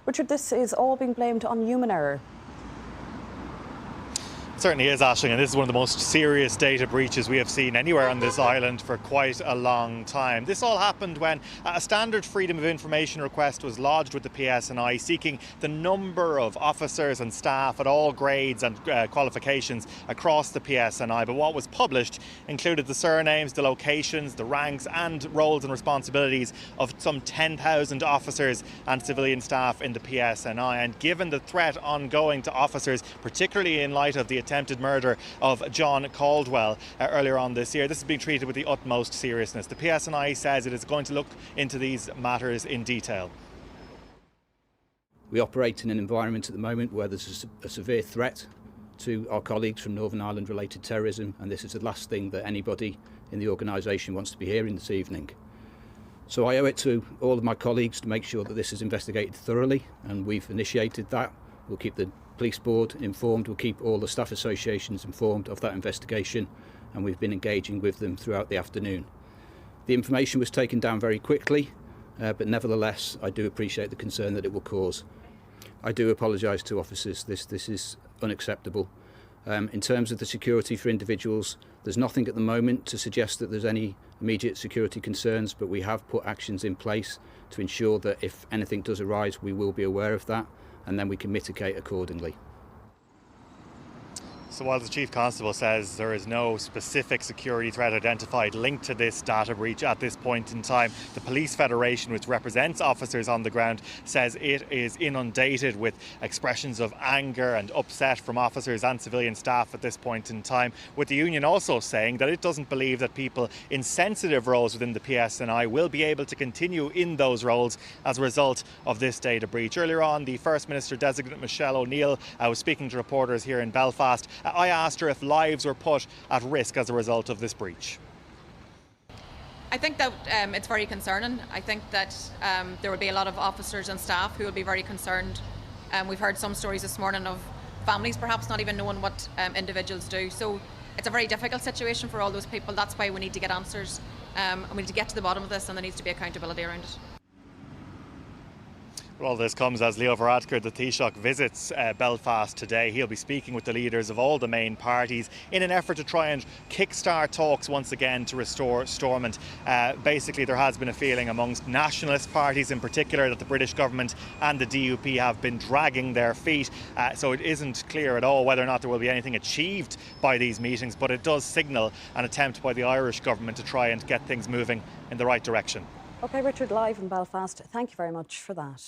Richard, this is all being blamed on human error. It certainly is, Aisling, and this is one of the most serious data breaches we have seen anywhere on this island for quite a long time. This all happened when a standard Freedom of Information request was lodged with the PSNI seeking the number of officers and staff at all grades and qualifications across the PSNI. But what was published included the surnames, the locations, the ranks and roles and responsibilities of some 10,000 officers and civilian staff in the PSNI. And given the threat ongoing to officers, particularly in light of the attempted murder of John Caldwell earlier on this year, this is being treated with the utmost seriousness. The PSNI says it is going to look into these matters in detail. We operate in an environment at the moment where there's a severe threat to our colleagues from Northern Ireland related terrorism, and this is the last thing that anybody in the organisation wants to be hearing this evening. So I owe it to all of my colleagues to make sure that this is investigated thoroughly, and we've initiated that. We'll keep the police board informed, we'll keep all the staff associations informed of that investigation, and we've been engaging with them throughout the afternoon. The information was taken down very quickly, but nevertheless I do appreciate the concern that it will cause. I do apologise to officers. This is unacceptable. In terms of the security for individuals, there's nothing at the moment to suggest that there's any immediate security concerns, but we have put actions in place to ensure that if anything does arise, we will be aware of that, and then we can mitigate accordingly. So while the Chief Constable says there is no specific security threat identified linked to this data breach at this point in time, the Police Federation, which represents officers on the ground, says it is inundated with expressions of anger and upset from officers and civilian staff at this point in time, with the union also saying that it doesn't believe that people in sensitive roles within the PSNI will be able to continue in those roles as a result of this data breach. Earlier on, the First Minister designate Michelle O'Neill was speaking to reporters here in Belfast. I asked her if lives were put at risk as a result of this breach. I think that it's very concerning. I think that there will be a lot of officers and staff who will be very concerned. We've heard some stories this morning of families perhaps not even knowing what individuals do. So it's a very difficult situation for all those people. That's why we need to get answers and we need to get to the bottom of this, and there needs to be accountability around it. Well, all this comes as Leo Varadkar, the Taoiseach, visits Belfast today. He'll be speaking with the leaders of all the main parties in an effort to try and kickstart talks once again to restore Stormont. Basically, there has been a feeling amongst nationalist parties in particular that the British government and the DUP have been dragging their feet. So it isn't clear at all whether or not there will be anything achieved by these meetings, but it does signal an attempt by the Irish government to try and get things moving in the right direction. OK, Richard, live in Belfast. Thank you very much for that.